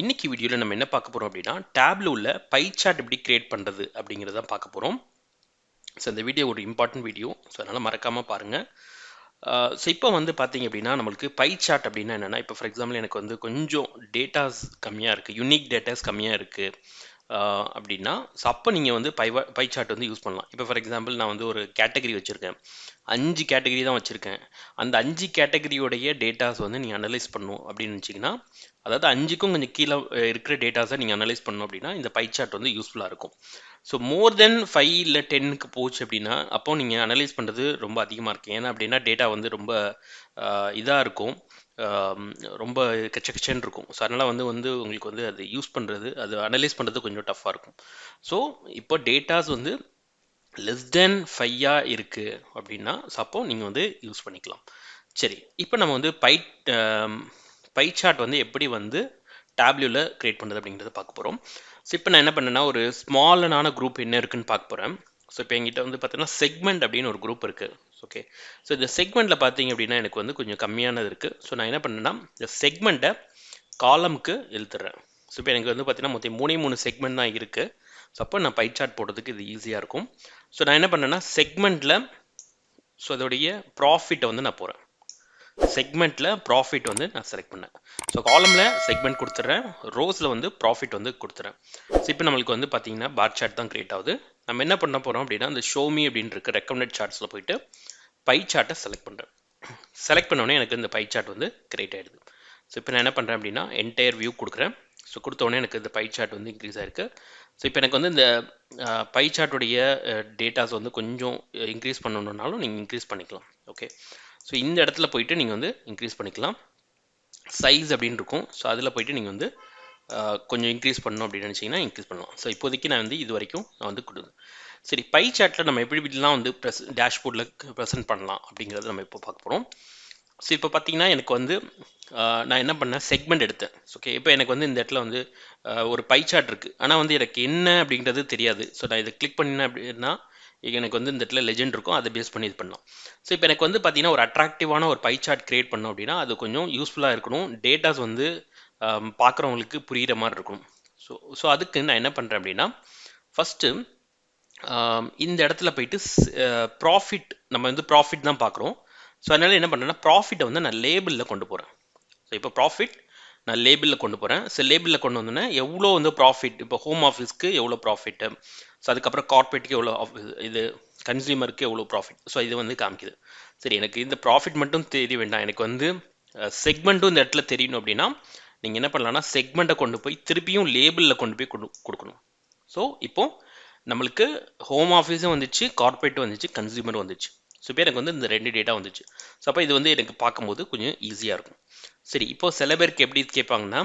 இன்னைக்கு வீடியோவில் நம்ம என்ன பார்க்க போகிறோம் அப்படின்னா டேப்ல உள்ள பை சார்ட் எப்படி கிரியேட் பண்ணுறது அப்படிங்கிறத பார்க்க போகிறோம். ஸோ இந்த வீடியோ ஒரு இம்பார்ட்டன்ட் வீடியோ, ஸோ அதனால் மறக்காமல் பாருங்கள். ஸோ இப்போ வந்து பார்த்தீங்க அப்படின்னா நம்மளுக்கு பை சார்ட் அப்படின்னா என்னென்னா, இப்போ ஃபார் எக்ஸாம்பிள் எனக்கு வந்து கொஞ்சம் டேட்டாஸ் கம்மியாக இருக்குது, யூனிக் டேட்டாஸ் கம்மியாக இருக்குது அப்படின்னா, ஸோ அப்போ நீங்கள் வந்து பை சார்ட் வந்து யூஸ் பண்ணலாம். இப்போ ஃபார் எக்ஸாம்பிள் நான் வந்து ஒரு கேட்டகரி வச்சுருக்கேன், 5 கேட்டகரி தான் வச்சுருக்கேன். அந்த 5 கேட்டகரியோடைய டேட்டாஸ் வந்து நீங்கள் அனலைஸ் பண்ணணும் அப்படின்னு நினச்சிங்கன்னா, அதாவது 5க்கும் கொஞ்சம் கீழே இருக்கிற டேட்டாஸை நீங்கள் அனலைஸ் பண்ணணும் அப்படின்னா இந்த பை சார்ட் வந்து யூஸ்ஃபுல்லாக இருக்கும். ஸோ மோர் தென் 5 இல்லை 10க்கு போச்சு அப்படின்னா அப்போ நீங்கள் அனலைஸ் பண்ணுறது ரொம்ப அதிகமாக இருக்குது. ஏன்னா அப்படின்னா டேட்டா வந்து ரொம்ப இதாக இருக்கும், ரொம்ப கச்சன்னு இருக்கும். ஸோ அதனால் வந்து உங்களுக்கு வந்து அது யூஸ் பண்ணுறது, அது அனலைஸ் பண்ணுறது கொஞ்சம் டஃப்பாக இருக்கும். ஸோ இப்போ டேட்டாஸ் வந்து லெஸ் தென் 5 இருக்குது அப்படின்னா அப்போ நீங்கள் வந்து யூஸ் பண்ணிக்கலாம். சரி, இப்போ நம்ம வந்து பை சார்ட் வந்து எப்படி வந்து டேப்லூவில் கிரியேட் பண்ணுறது அப்படிங்கிறத பார்க்க போகிறோம். ஸோ இப்போ நான் என்ன பண்ணேன்னா ஒரு ஸ்மாலான குரூப் என்ன இருக்குன்னு பார்க்க போகிறேன். ஸோ இப்போ எங்கிட்ட வந்து பார்த்தீங்கன்னா செக்மெண்ட் அப்படின்னு ஒரு குரூப் இருக்குது. ஓகே, ஸோ இந்த செக்மெண்ட்டில் பார்த்தீங்க அப்படின்னா எனக்கு வந்து கொஞ்சம் கம்மியானது இருக்குது. ஸோ நான் என்ன பண்ணேன்னா இந்த செக்மெண்ட்டை காலமுக்கு இழுத்துறேன். ஸோ இப்போ எனக்கு வந்து பார்த்தீங்கன்னா மொத்தம் 3 செக்மெண்ட் தான் இருக்குது. ஸோ அப்போ நான் பை சார்ட் போடுறதுக்கு இது ஈஸியாக இருக்கும். ஸோ நான் என்ன பண்ணேன்னா செக்மெண்ட்டில் ஸோ அதோடைய ப்ராஃபிட்டை வந்து நான் போகிறேன். செக்மெண்ட்டில் ப்ராஃபிட் வந்து நான் செலக்ட் பண்ணேன். ஸோ காலமில் செக்மெண்ட் கொடுத்துட்றேன், ரோஸில் வந்து ப்ராஃபிட் வந்து கொடுத்துறேன். ஸோ இப்போ நம்மளுக்கு வந்து பார்த்தீங்கன்னா பார் சார்ட் தான் கிரியேட் ஆகுது. நம்ம என்ன பண்ண போகிறோம் அப்படின்னா இந்த ஷோமி அப்படின்னு இருக்க ரெக்கமெண்டட் சார்ட்ஸில் போயிட்டு பை சார்ட்டை செலக்ட் பண்ணுறேன். செலக்ட் பண்ணோடனே எனக்கு இந்த பை சார்ட் வந்து கிரியேட் ஆகிடுது. ஸோ இப்போ நான் என்ன பண்ணுறேன் அப்படின்னா என்டையர் வியூ கொடுக்குறேன். ஸோ கொடுத்தோடனே எனக்கு இந்த பை சார்ட் வந்து இன்க்ரீஸ் ஆகிருக்கு. ஸோ இப்போ எனக்கு வந்து இந்த பை சார்ட்டுடைய டேட்டாஸ் வந்து கொஞ்சம் இன்க்ரீஸ் பண்ணணுன்னாலும் நீங்கள் இன்க்ரீஸ் பண்ணிக்கலாம். ஓகே, ஸோ இந்த இடத்துல போயிட்டு நீங்கள் வந்து இன்க்ரீஸ் பண்ணிக்கலாம். சைஸ் அப்படின்னு இருக்கும், ஸோ அதில் போயிட்டு நீங்கள் வந்து கொஞ்சம் இன்க்ரீஸ் பண்ணணும் அப்படின்னு நினச்சிங்கன்னா இன்க்ரீஸ் பண்ணலாம். ஸோ இப்போதைக்கு நான் வந்து இது வரைக்கும் நான் வந்து கொடுங்க. சரி, பை சார்ட்டில் நம்ம எப்படிலாம் வந்து டேஷ்போர்டில் ப்ரெசென்ட் பண்ணலாம் அப்படிங்கிறத நம்ம இப்போ பார்க்க போகிறோம். ஸோ இப்போ பார்த்தீங்கன்னா எனக்கு வந்து நான் என்ன பண்ணேன் செக்மெண்ட் எடுத்தேன். ஓகே, இப்போ எனக்கு வந்து இந்த இடத்துல வந்து ஒரு பை சார்ட் இருக்குது, ஆனால் வந்து எனக்கு என்ன அப்படிங்கிறது தெரியாது. ஸோ நான் இதை கிளிக் பண்ணினேன் அப்படின்னா எனக்கு வந்து இந்த இடத்துல லெஜெண்ட் இருக்கும், அதை பேஸ் பண்ணி இது பண்ணலாம். ஸோ இப்போ எனக்கு வந்து பார்த்தீங்கன்னா ஒரு அட்ராக்டிவான ஒரு பை சார்ட் கிரியேட் பண்ணோம் அப்படின்னா அது கொஞ்சம் யூஸ்ஃபுல்லாக இருக்கணும், டேட்டாஸ் வந்து பார்க்குறவங்களுக்கு புரிகிற மாதிரி இருக்கணும். ஸோ அதுக்கு நான் என்ன பண்ணுறேன் அப்படின்னா ஃபஸ்ட்டு இந்த இடத்துல போயிட்டு ப்ராஃபிட், நம்ம வந்து ப்ராஃபிட் தான் பார்க்குறோம். ஸோ அதனால் என்ன பண்ணுறேன்னா ப்ராஃபிட்டை வந்து நான் லேபிளில் கொண்டு போகிறேன். ஸோ இப்போ ப்ராஃபிட் நான் லேபிளில் கொண்டு போகிறேன். ஸோ லேபிளில் கொண்டு வந்தோன்னே எவ்வளோ வந்து ப்ராஃபிட், இப்போ ஹோம் ஆஃபீஸ்க்கு எவ்வளோ ப்ராஃபிட்டு, ஸோ அதுக்கப்புறம் கார்பரேட்டுக்கு எவ்வளோ, இது கன்சியூமருக்கு எவ்வளோ ப்ராஃபிட், ஸோ இது வந்து காமிக்குது. சரி, எனக்கு இந்த ப்ராஃபிட் மட்டும் தெரிய வேண்டாம், எனக்கு வந்து செக்மெண்ட்டும் இந்த இடத்துல தெரியணும் அப்படின்னா நீங்கள் என்ன பண்ணலாம்னா செக்மெண்ட்டை கொண்டு போய் திருப்பியும் லேபிளில் கொண்டு போய் கொடுக்கணும். ஸோ இப்போது நம்மளுக்கு ஹோம் ஆஃபீஸும் வந்துச்சு, கார்பரேட்டும் வந்துச்சு, கன்சியூமரும் வந்துச்சு. ஸோ இப்போ எனக்கு வந்து இந்த 2 டேட்டா வந்துச்சு. ஸோ அப்போ இது வந்து எனக்கு பார்க்கும்போது கொஞ்சம் ஈஸியாக இருக்கும். சரி, இப்போது சில பேருக்கு எப்படி கேட்பாங்கன்னா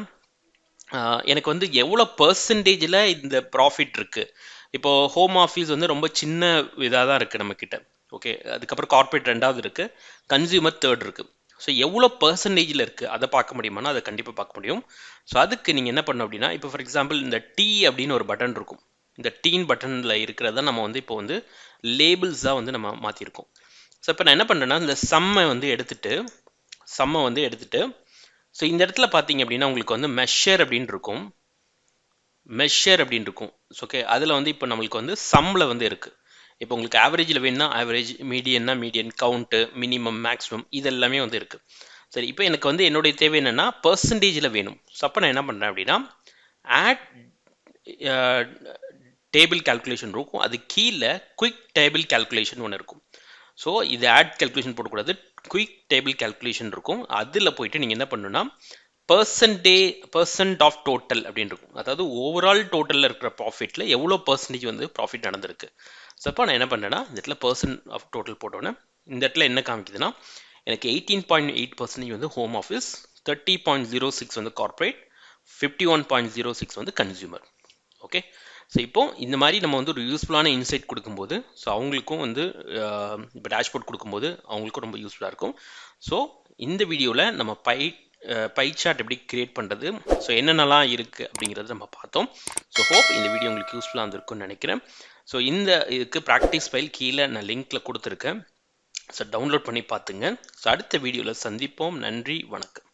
எனக்கு வந்து எவ்வளோ பர்சன்டேஜில் இந்த ப்ராஃபிட் இருக்குது. இப்போது ஹோம் ஆஃபீஸ் வந்து ரொம்ப சின்ன இதாக தான் இருக்குது நம்மக்கிட்ட. ஓகே, அதுக்கப்புறம் கார்பரேட் 2வது இருக்குது, கன்சியூமர் 3rd இருக்குது. ஸோ எவ்வளோ பர்சன்டேஜில் இருக்குது அதை பார்க்க முடியுமானா அதை கண்டிப்பாக பார்க்க முடியும். ஸோ அதுக்கு நீங்கள் என்ன பண்ணணும் அப்படின்னா இப்போ ஃபார் எக்ஸாம்பிள் இந்த டி அப்படின்னு ஒரு பட்டன் இருக்கும், இந்த டீன் பட்டனில் இருக்கிறத நம்ம வந்து இப்போ வந்து லேபிள்ஸாக வந்து நம்ம மாற்றிருக்கோம். ஸோ இப்போ நான் என்ன பண்ணுறேன்னா இந்த சம்மை வந்து எடுத்துகிட்டு ஸோ இந்த இடத்துல பார்த்தீங்க அப்படின்னா உங்களுக்கு வந்து மெஷர் அப்படின்னு இருக்கும், ஓகே, அதில் வந்து இப்போ நம்மளுக்கு வந்து சம்மில் வந்து இருக்குது. இப்போ உங்களுக்கு ஆவரேஜில் வேணும்னா ஆவரேஜ், மீடியன்னா மீடியன், கவுண்ட்டு, மினிமம், மேக்ஸிமம், இது எல்லாமே வந்து இருக்குது. சரி, இப்போ எனக்கு வந்து என்னுடைய தேவை என்னென்னா பர்சன்டேஜில் வேணும். ஸோ அப்போ நான் என்ன பண்ணுறேன் அப்படின்னா ஆட் டேபிள் கால்குலேஷன் இருக்கும், அது கீழே குயிக் டேபிள் கால்குலேஷன் ஒன்று இருக்கும். ஸோ இது ஆட் கால்குலேஷன் போடக்கூடாது, குயிக் டேபிள் கால்குலேஷன் இருக்கும். அதில் போயிட்டு நீங்கள் என்ன பண்ணணும்னா பர்சன்ட் ஆஃப் டோட்டல் அப்படின்னு இருக்கும், அதாவது ஓவரால் டோட்டலில் இருக்கிற ப்ராஃபிட்டில் எவ்வளோ பர்சன்டேஜ் வந்து ப்ராஃபிட் நடந்திருக்கு. ஸோ அப்போ நான் என்ன பண்ணுறேன்னா இந்த இடத்துல பர்சன்ட் ஆஃப் டோட்டல் போட்டோன்னே இந்த இடத்துல என்ன காமிக்குதுன்னா எனக்கு 18.8% வந்து ஹோம் ஆஃபீஸ், 30.06 வந்து கார்பரேட், 51.06 வந்து கன்சியூமர். ஓகே, ஸோ இப்போ இந்த மாதிரி நம்ம வந்து ஒரு யூஸ்ஃபுல்லான இன்சைட் கொடுக்கும்போது ஸோ அவங்களுக்கும் வந்து இப்போ டேஷ்போர்ட் கொடுக்கும்போது அவங்களுக்கும் ரொம்ப யூஸ்ஃபுல்லாக இருக்கும். ஸோ இந்த வீடியோவில் நம்ம பை சார்ட் எப்படி கிரியேட் பண்ணுறது, ஸோ என்னென்னலாம் இருக்குது அப்படிங்கிறது நம்ம பார்த்தோம். ஸோ ஹோப் இந்த வீடியோ உங்களுக்கு யூஸ்ஃபுல்லாக இருந்திருக்கும்னு நினைக்கிறேன். ஸோ இந்த இதுக்கு ப்ராக்டிஸ் ஃபைல் கீழே நான் லிங்க்கில் கொடுத்துருக்கேன், ஸோ டவுன்லோட் பண்ணி பார்த்துங்க. ஸோ அடுத்த வீடியோவில் சந்திப்போம். நன்றி, வணக்கம்.